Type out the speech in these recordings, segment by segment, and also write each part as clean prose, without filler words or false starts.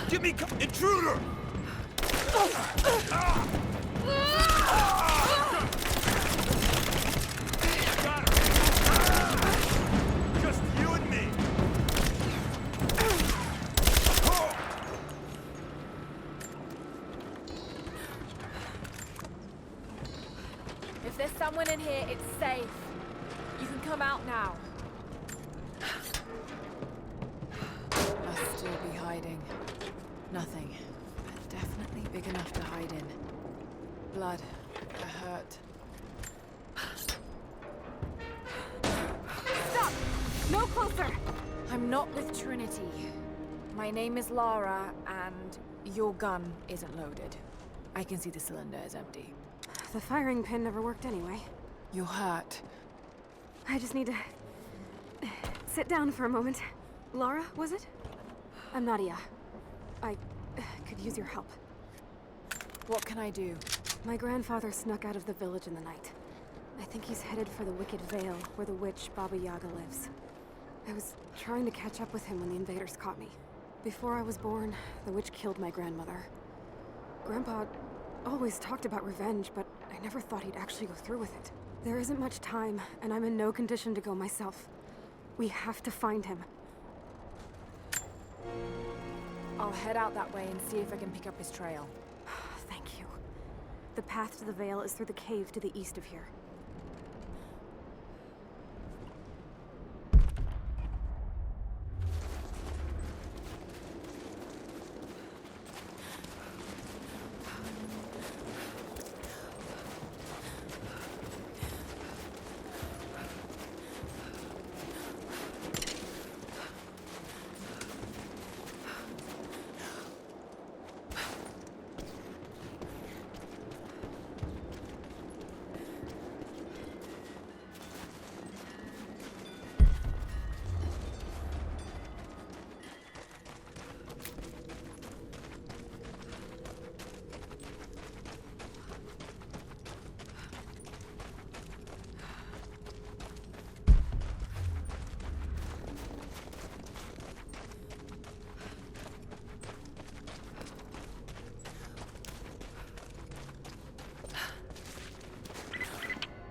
Give me intruder! Got her. Just you and me. If there's someone in here, it's safe. You can come out now. Must still be hiding. Nothing, but definitely big enough to hide in. Blood, a hurt. Stop! No closer! I'm not with Trinity. My name is Lara, and your gun isn't loaded. I can see the cylinder is empty. The firing pin never worked anyway. You're hurt. I just need to... sit down for a moment. Lara, was it? I'm Nadia. I could use your help. What can I do? My grandfather snuck out of the village in the night. I think he's headed for the Wicked Vale, where the witch Baba Yaga lives. I was trying to catch up with him when the invaders caught me. Before I was born, the witch killed my grandmother. Grandpa always talked about revenge, but I never thought he'd actually go through with it. There isn't much time, and I'm in no condition to go myself. We have to find him. I'll head out that way and see if I can pick up his trail. Thank you. The path to the Vale is through the cave to the east of here.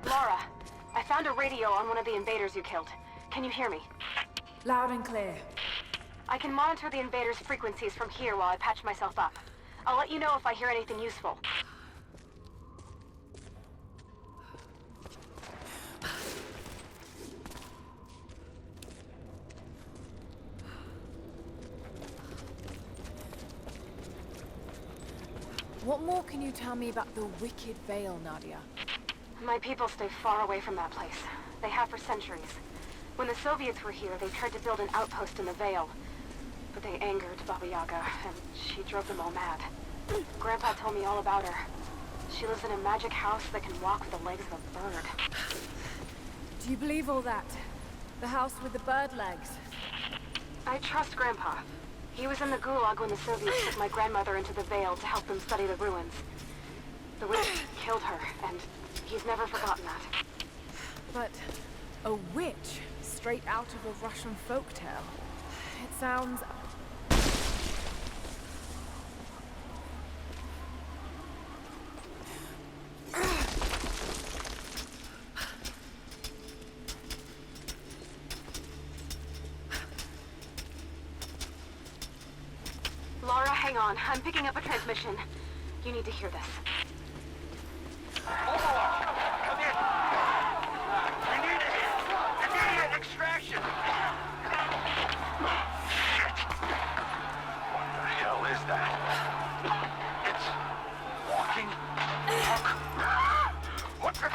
Lara, I found a radio on one of the invaders you killed. Can you hear me? Loud and clear. I can monitor the invaders' frequencies from here while I patch myself up. I'll let you know if I hear anything useful. What more can you tell me about the Wicked Vale, Nadia? My people stay far away from that place. They have for centuries. When the Soviets were here, they tried to build an outpost in the Vale. But they angered Baba Yaga, and she drove them all mad. Grandpa told me all about her. She lives in a magic house that can walk with the legs of a bird. Do you believe all that? The house with the bird legs? I trust Grandpa. He was in the Gulag when the Soviets took my grandmother into the Vale to help them study the ruins. The witch killed her, and he's never forgotten that. But a witch straight out of a Russian folktale. It sounds... Lara, hang on. I'm picking up a transmission. You need to hear this. Come in! We need immediate extraction! Shit! What the hell is that? It's walking? What the...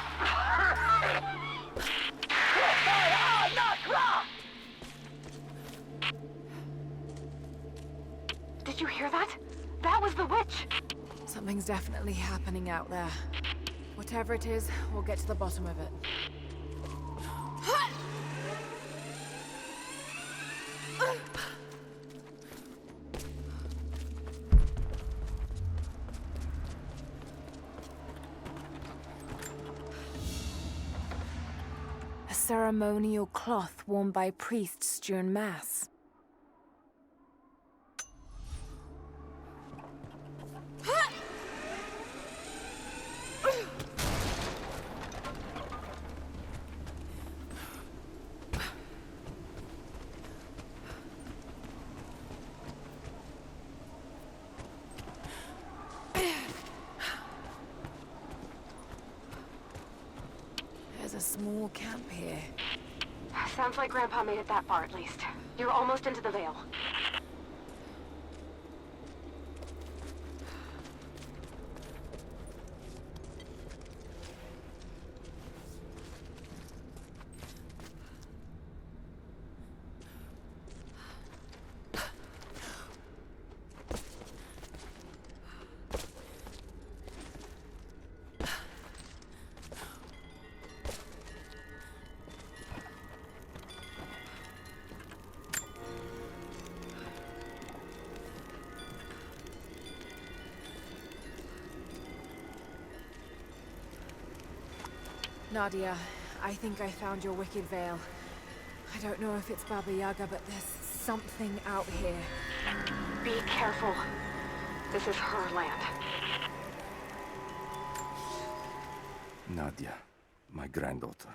Did you hear that? That was the witch! Something's definitely happening out there. Whatever it is, we'll get to the bottom of it. A ceremonial cloth worn by priests during Mass. small camp here. Sounds like Grandpa made it that far at least. You're almost into the Vale. Nadia, I think I found your wicked veil. I don't know if it's Baba Yaga, but there's something out here. Be careful. This is her land. Nadia, my granddaughter.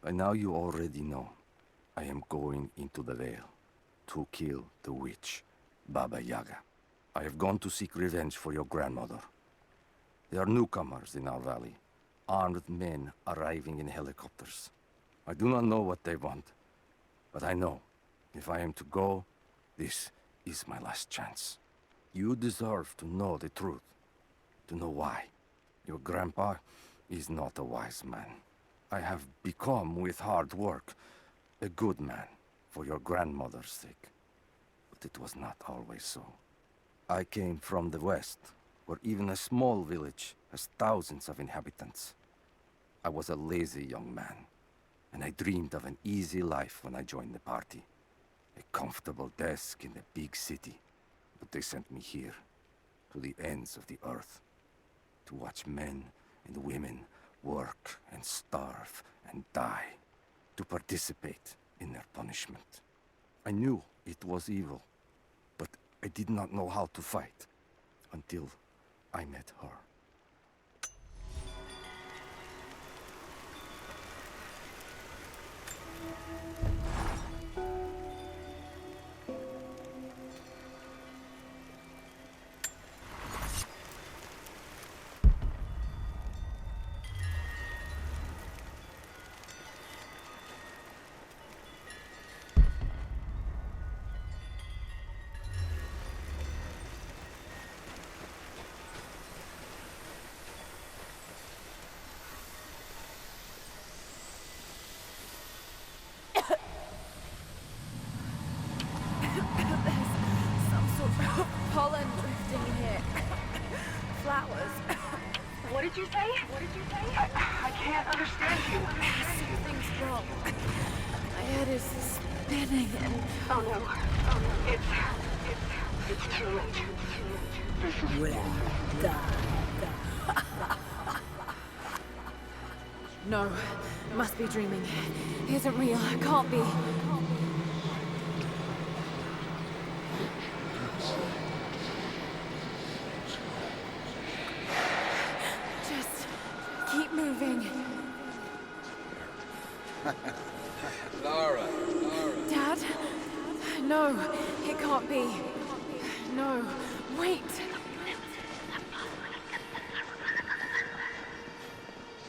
By now you already know. I am going into the Vale to kill the witch, Baba Yaga. I have gone to seek revenge for your grandmother. There are newcomers in our valley. Armed men arriving in helicopters. I do not know what they want, but I know if I am to go, this is my last chance. You deserve to know the truth, to know why. Your grandpa is not a wise man. I have become, with hard work, a good man for your grandmother's sake. But it was not always so. I came from the west, where even a small village has thousands of inhabitants. I was a lazy young man, and I dreamed of an easy life when I joined the party. A comfortable desk in a big city. But they sent me here, to the ends of the earth, to watch men and women work and starve and die, to participate in their punishment. I knew it was evil, but I did not know how to fight until I met her. Pollen drifting here. Flowers. What did you say? I can't understand you. Something's wrong. My head is spinning and... Oh no. It's too late. No, must be dreaming. Isn't real. Can't be. Just keep moving. Lara. Dad? No, it can't be. No, wait.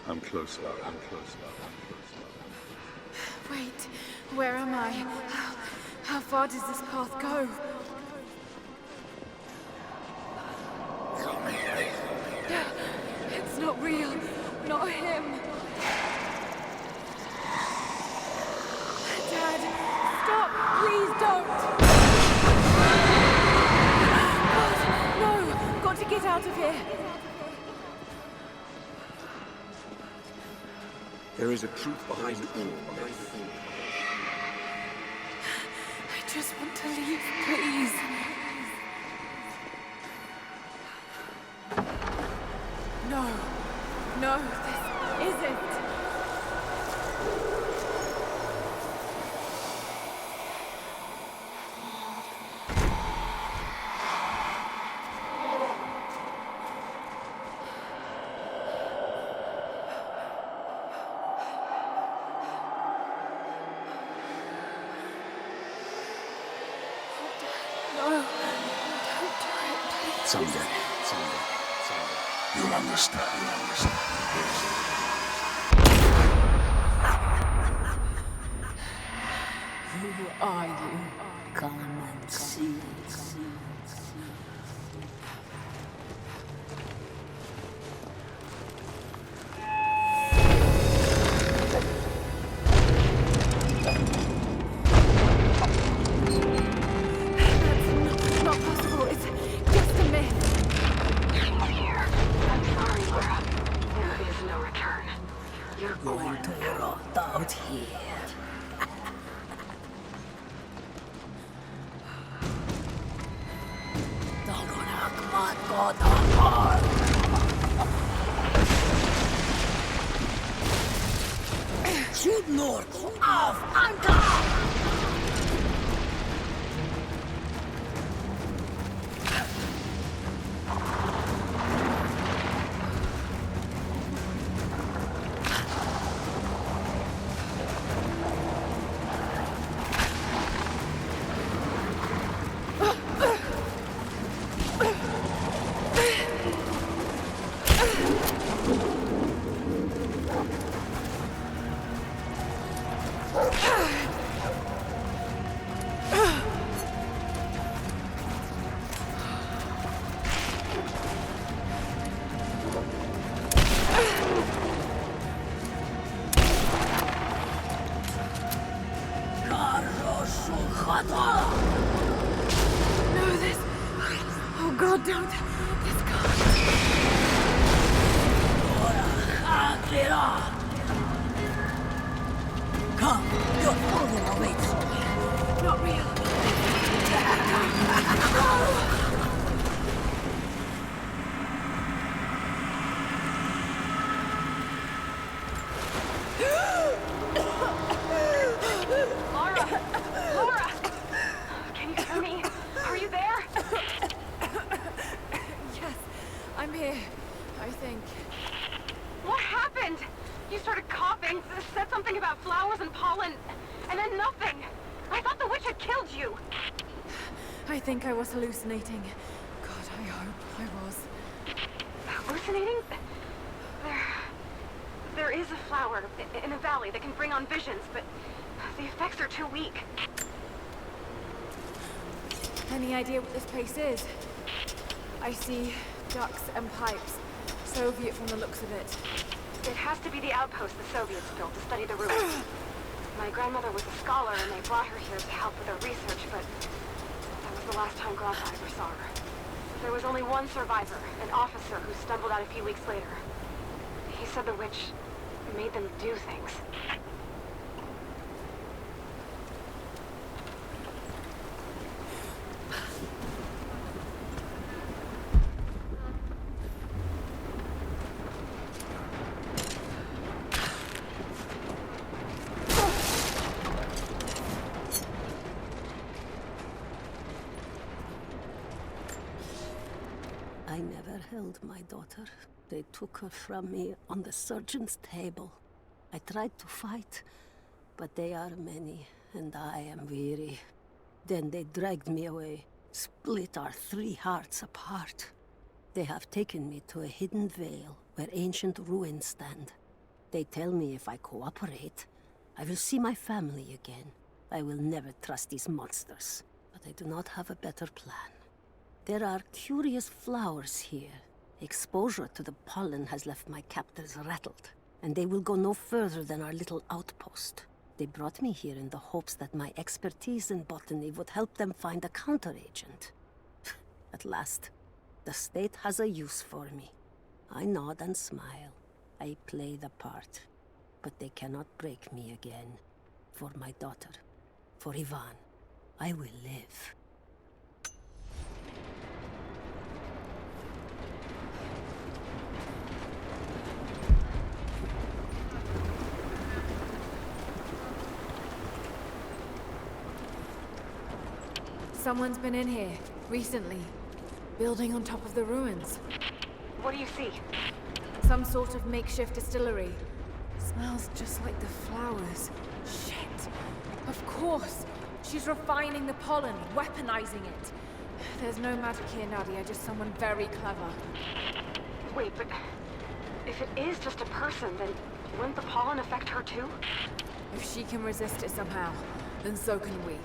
I'm close, Lara. Wait, where am I? How far does this path go? It's not real. Not him. Dad, stop! Please don't! God, no! Got to get out of here! There is a truth behind all of this. I just want to leave, please. No, this isn't. Someday. You'll understand. Who are you? Come and see. That's not possible. It's just a myth. He's here. I'm sorry, Laura. There is no return. You're Going to rot out here. Shoot north, off, anchor! No, this... Oh God, don't. This God. Come, your father awaits. Not real. Laura! Laura! Can you hear me? Are you there? Yes, I'm here. I think. What happened? You started coughing, said something about flowers and pollen, and then nothing. I thought the witch had killed you. I think I was hallucinating. God, I hope I was. Hallucinating? There is a flower in a valley that can bring on visions, but the effects are too weak. Any idea what this place is? I see ducts and pipes. Soviet from the looks of it. It has to be the outpost the Soviets built to study the ruins. My grandmother was a scholar and they brought her here to help with her research, but that was the last time Grandpa ever saw her. There was only one survivor, an officer who stumbled out a few weeks later. He said the witch made them do things. I never held my daughter. They took her from me on the surgeon's table. I tried to fight, but they are many, and I am weary. Then they dragged me away, split our 3 hearts apart. They have taken me to a hidden vale where ancient ruins stand. They tell me if I cooperate, I will see my family again. I will never trust these monsters, but I do not have a better plan. There are curious flowers here. Exposure to the pollen has left my captors rattled, and they will go no further than our little outpost. They brought me here in the hopes that my expertise in botany would help them find a counteragent. At last, the state has a use for me. I nod and smile. I play the part. But they cannot break me again. For my daughter, for Ivan, I will live. Someone's been in here, recently. Building on top of the ruins. What do you see? Some sort of makeshift distillery. Smells just like the flowers. Shit. Of course. She's refining the pollen, weaponizing it. There's no magic here, Nadia, just someone very clever. Wait, but if it is just a person, then wouldn't the pollen affect her too? If she can resist it somehow, then so can we.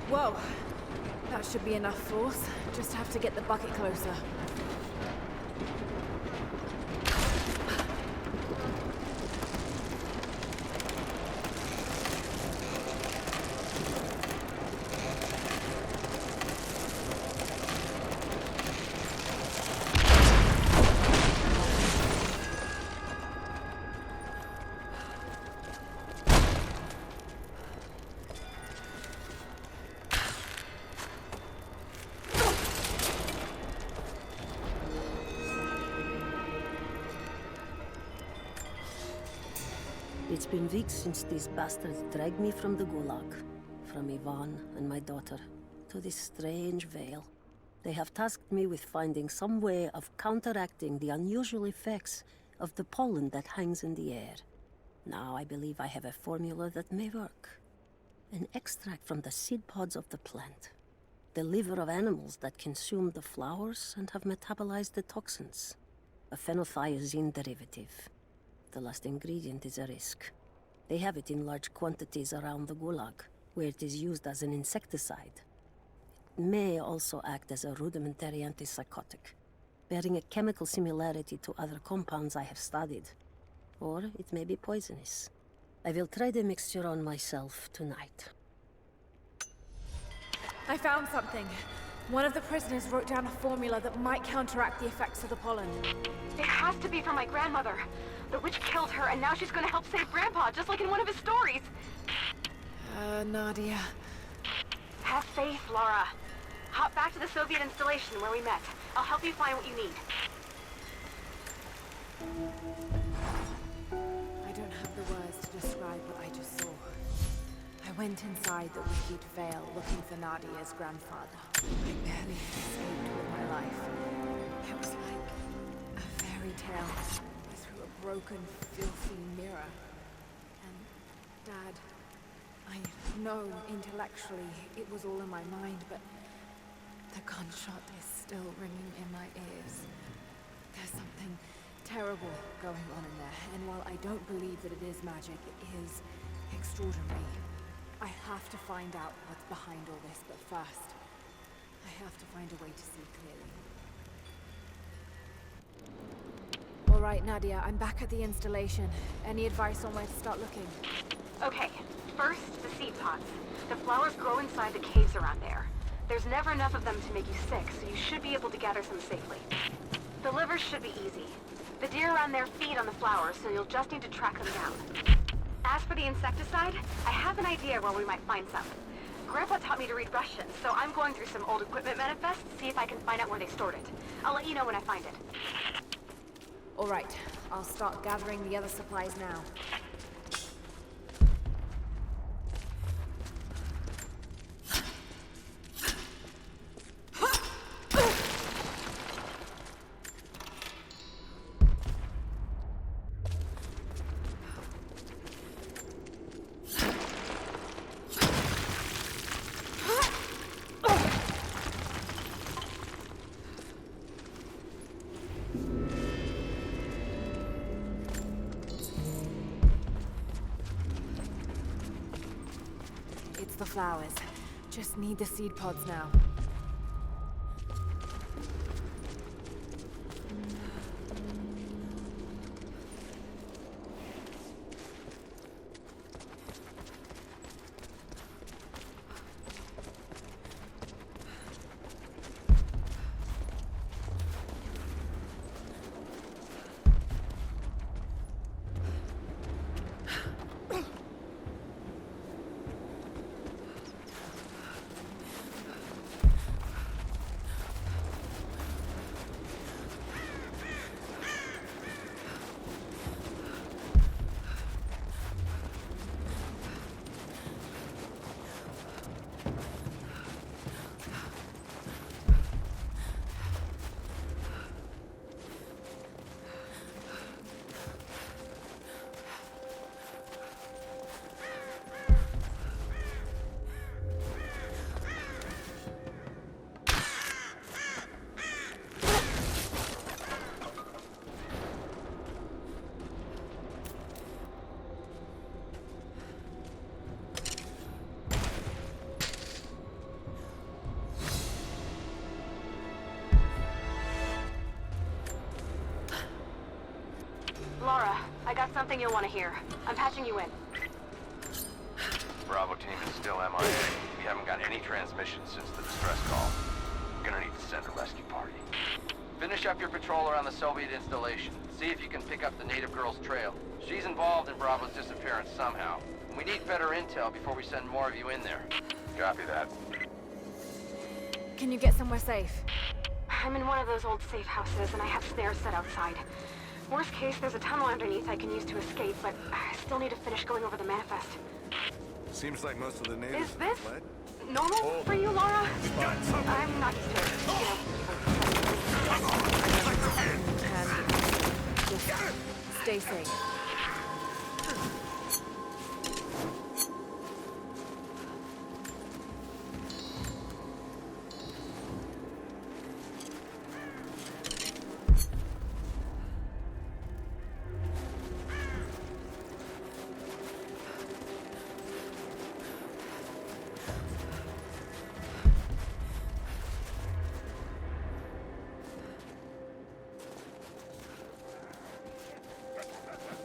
Whoa. That should be enough force. Just have to get the bucket closer. It's been weeks since these bastards dragged me from the Gulag, from Ivan and my daughter, to this strange veil. They have tasked me with finding some way of counteracting the unusual effects of the pollen that hangs in the air. Now I believe I have a formula that may work. An extract from the seed pods of the plant. The liver of animals that consume the flowers and have metabolized the toxins. A phenothiazine derivative. The last ingredient is a risk. They have it in large quantities around the Gulag, where it is used as an insecticide. It may also act as a rudimentary antipsychotic, bearing a chemical similarity to other compounds I have studied. Or it may be poisonous. I will try the mixture on myself tonight. I found something. One of the prisoners wrote down a formula that might counteract the effects of the pollen. It has to be from my grandmother. The witch killed her, and now she's gonna help save Grandpa, just like in one of his stories. Nadia. Have faith, Laura. Hop back to the Soviet installation where we met. I'll help you find what you need. I don't have the words to describe what I just saw. I went inside the wicked veil looking for Nadia's grandfather. I barely escaped with my life. It was like a fairy tale through a broken, filthy mirror. And Dad, I know intellectually it was all in my mind, but the gunshot is still ringing in my ears. There's something terrible going on in there, and while I don't believe that it is magic, it is extraordinary. I have to find out what's behind all this, but first, I have to find a way to see clearly. All right, Nadia, I'm back at the installation. Any advice on where to start looking? Okay, first, the seed pods. The flowers grow inside the caves around there. There's never enough of them to make you sick, so you should be able to gather some safely. The livers should be easy. The deer around there feed on the flowers, so you'll just need to track them down. As for the insecticide, I have an idea where we might find some. Grandpa taught me to read Russian, so I'm going through some old equipment manifests to see if I can find out where they stored it. I'll let you know when I find it. All right, I'll start gathering the other supplies now. It's the flowers. Just need the seed pods now. Lara, I got something you'll want to hear. I'm patching you in. Bravo team is still MIA. We haven't got any transmissions since the distress call. We're gonna need to send a rescue party. Finish up your patrol around the Soviet installation. See if you can pick up the native girl's trail. She's involved in Bravo's disappearance somehow. We need better intel before we send more of you in there. Copy that. Can you get somewhere safe? I'm in one of those old safe houses, and I have snares set outside. Worst case, there's a tunnel underneath I can use to escape, but I still need to finish going over the manifest. Seems like most of the natives Is this fled. normal for you, Lara? I'm not used to it. And just stay safe.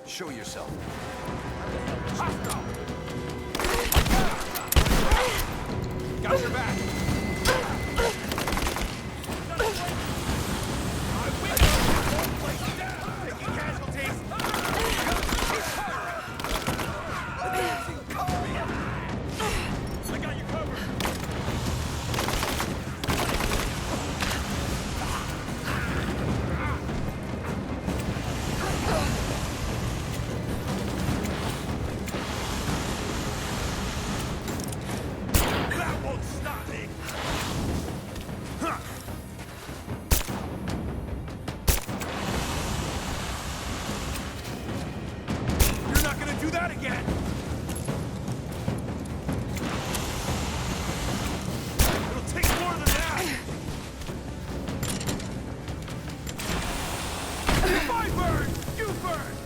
Show yourself. Got your back. Taking casualties. I got you covered. That won't stop me. You're not gonna do that again. It'll take more than that. My bird, you burn.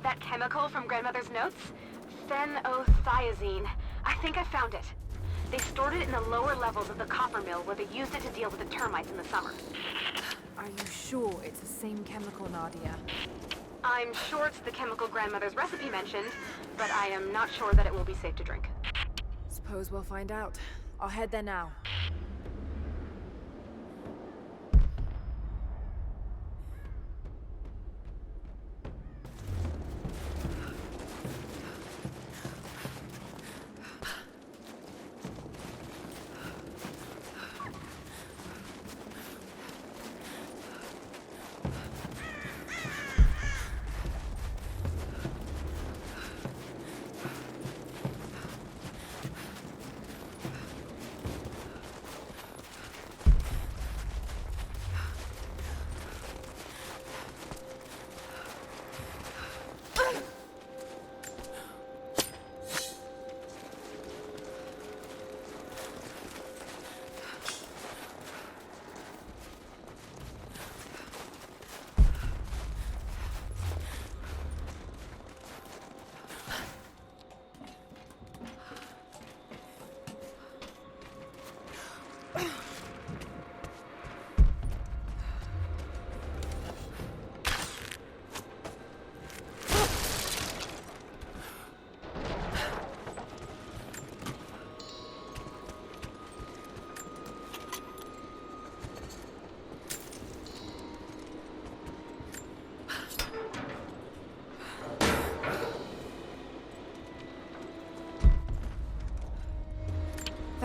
That chemical from Grandmother's notes? Phenothiazine. I think I found it. They stored it in the lower levels of the copper mill where they used it to deal with the termites in the summer. Are you sure it's the same chemical, Nadia? I'm sure it's the chemical Grandmother's recipe mentioned, but I am not sure that it will be safe to drink. Suppose we'll find out. I'll head there now.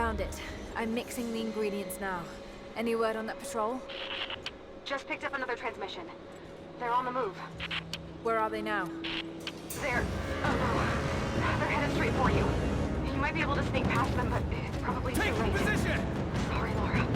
Found it. I'm mixing the ingredients now. Any word on that patrol? Just picked up another transmission. They're on the move. Where are they now? They're... they're headed straight for you. You might be able to sneak past them, but it's probably too Take late. position! Sorry, Laura.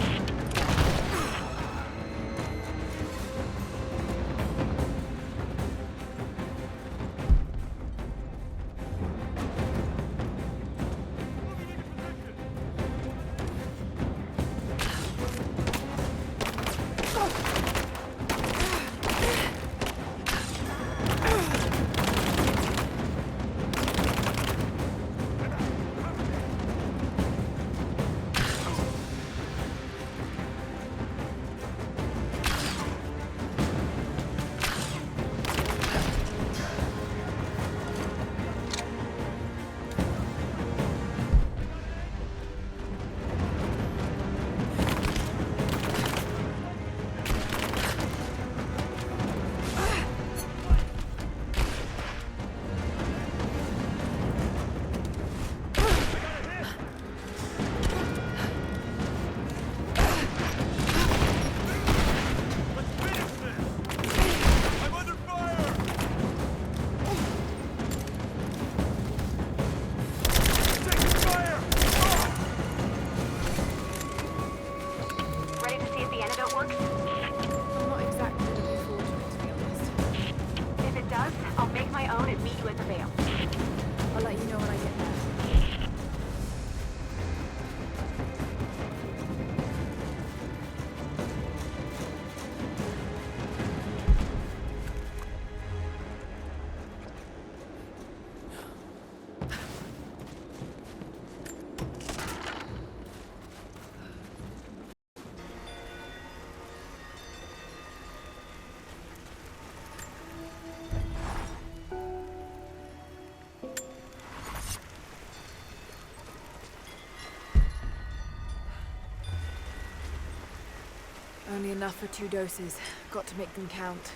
Only enough for 2 doses. Got to make them count.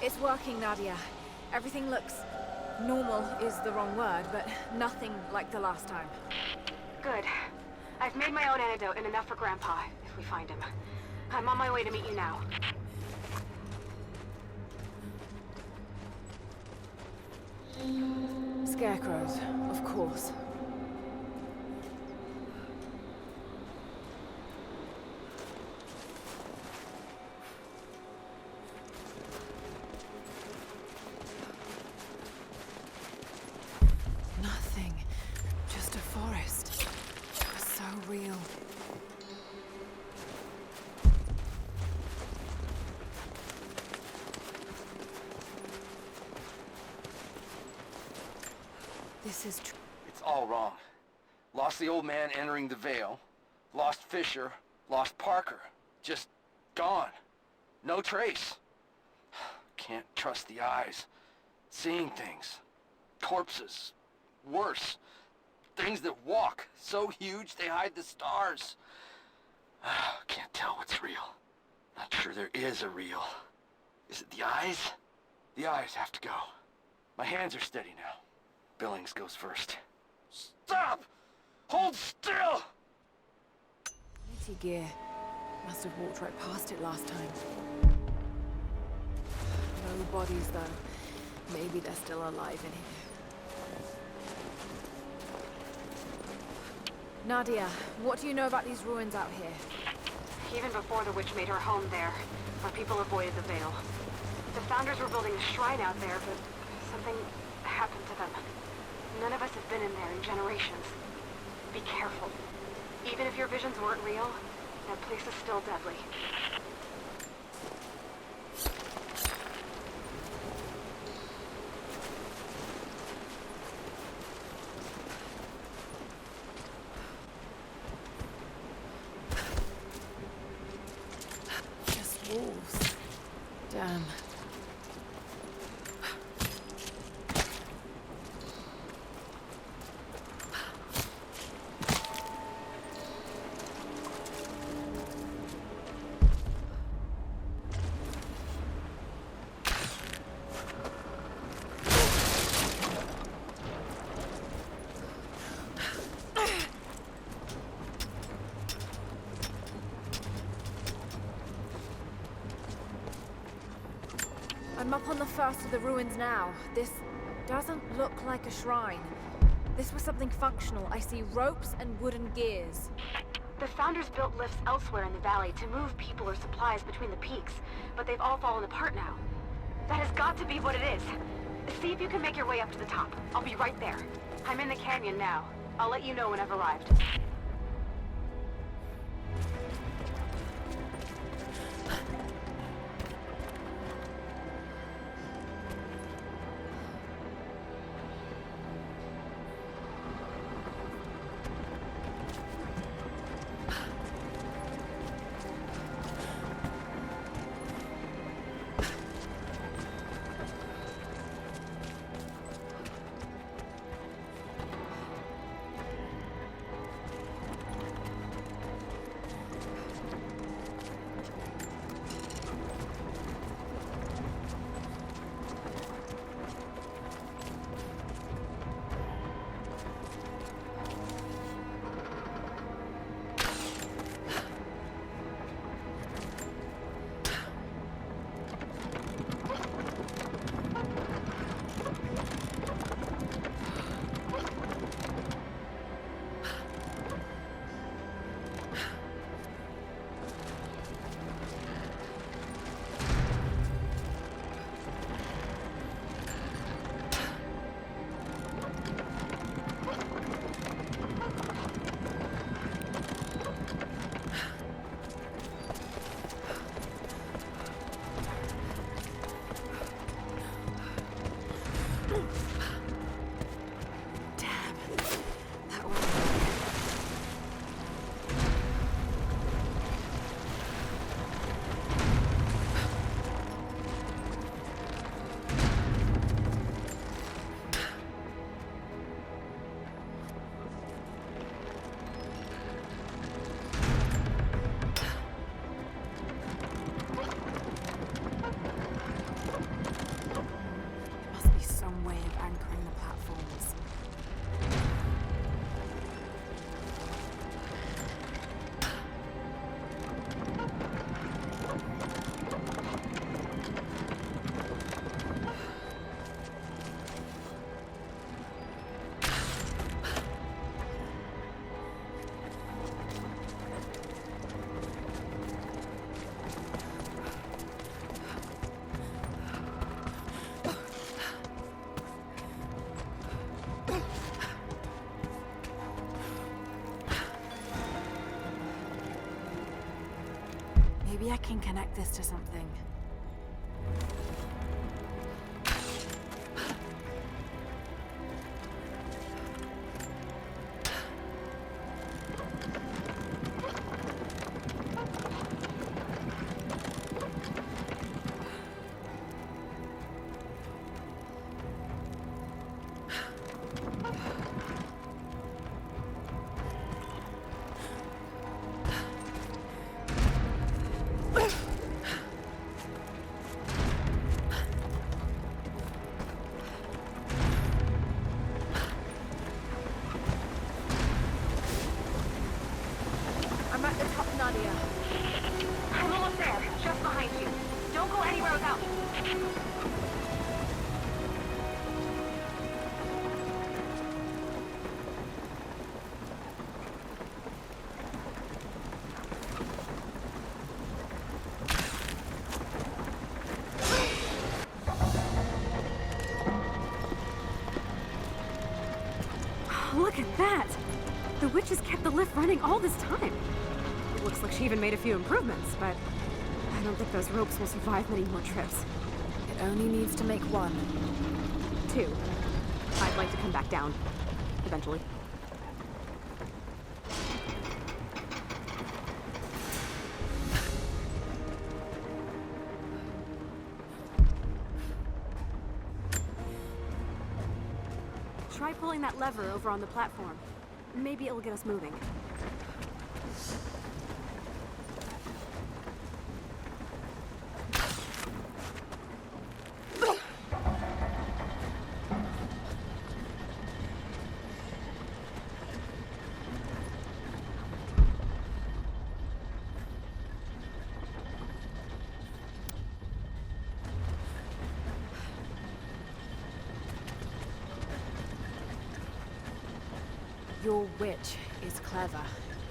It's working, Nadia. Everything looks... normal is the wrong word, but nothing like the last time. Good. I've made my own antidote and enough for Grandpa, if we find him. I'm on my way to meet you now. Scarecrows, of course. Nothing. Just a forest. It was so real. This is true. It's all wrong. Lost the old man entering the Vale. Lost Fisher. Lost Parker. Just gone. No trace. Can't trust the eyes. Seeing things. Corpses. Worse. Things that walk. So huge they hide the stars. Can't tell what's real. Not sure there is a real. Is it the eyes? The eyes have to go. My hands are steady now. Billings goes first. Stop! Hold still! Nitty gear. Must have walked right past it last time. No bodies, though. Maybe they're still alive in here. Nadia, what do you know about these ruins out here? Even before the witch made her home there, our people avoided the Vale. The founders were building a shrine out there, but something happened to them. None of us have been in there in generations. Be careful. Even if your visions weren't real, that place is still deadly. Just wolves. Damn. I'm up on the first of the ruins now. This doesn't look like a shrine. This was something functional. I see ropes and wooden gears. The Founders built lifts elsewhere in the valley to move people or supplies between the peaks, but they've all fallen apart now. That has got to be what it is. See if you can make your way up to the top. I'll be right there. I'm in the canyon now. I'll let you know when I've arrived. Maybe I can connect this to something. I'm at the top, Nadia. I'm almost there, just behind you. Don't go anywhere without me. Look at that! The witch has kept the lift running all this time. It looks like she even made a few improvements, but I don't think those ropes will survive many more trips. It only needs to make one. 2. I'd like to come back down. Eventually. Try pulling that lever over on the platform. Maybe it'll get us moving. Your witch is clever.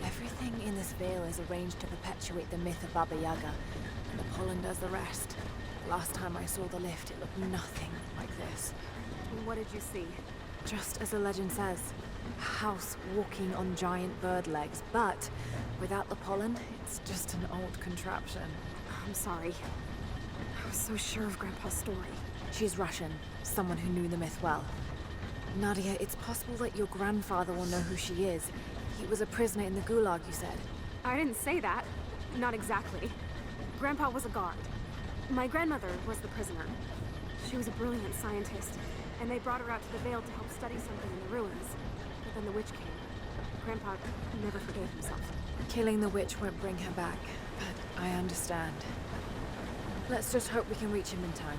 Everything in this veil is arranged to perpetuate the myth of Baba Yaga, and the pollen does the rest. Last time I saw the lift, it looked nothing like this. What did you see? Just as the legend says, a house walking on giant bird legs, but without the pollen, it's just an old contraption. I'm sorry. I was so sure of Grandpa's story. She's Russian, someone who knew the myth well. Nadia, it's possible that your grandfather will know who she is. He was a prisoner in the Gulag, you said. I didn't say that. Not exactly. Grandpa was a guard. My grandmother was the prisoner. She was a brilliant scientist, and they brought her out to the Vale to help study something in the ruins. But then the witch came. Grandpa never forgave himself. Killing the witch won't bring her back, but I understand. Let's just hope we can reach him in time.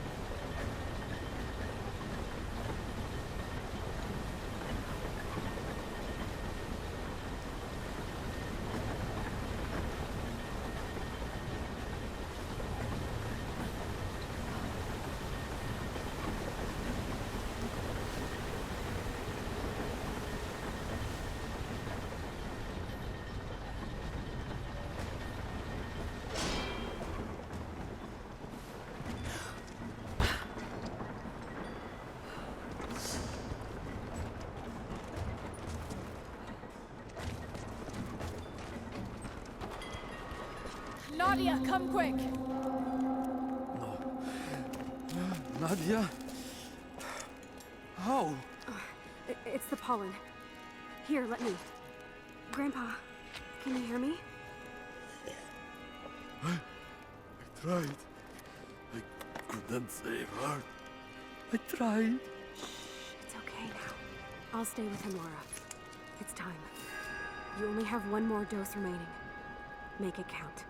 Nadia, come quick! Nadia? How? It's the pollen. Here, let me. Grandpa, can you hear me? I tried. I couldn't save her. I tried. It's okay now. I'll stay with him, Laura. It's time. You only have one more dose remaining. Make it count.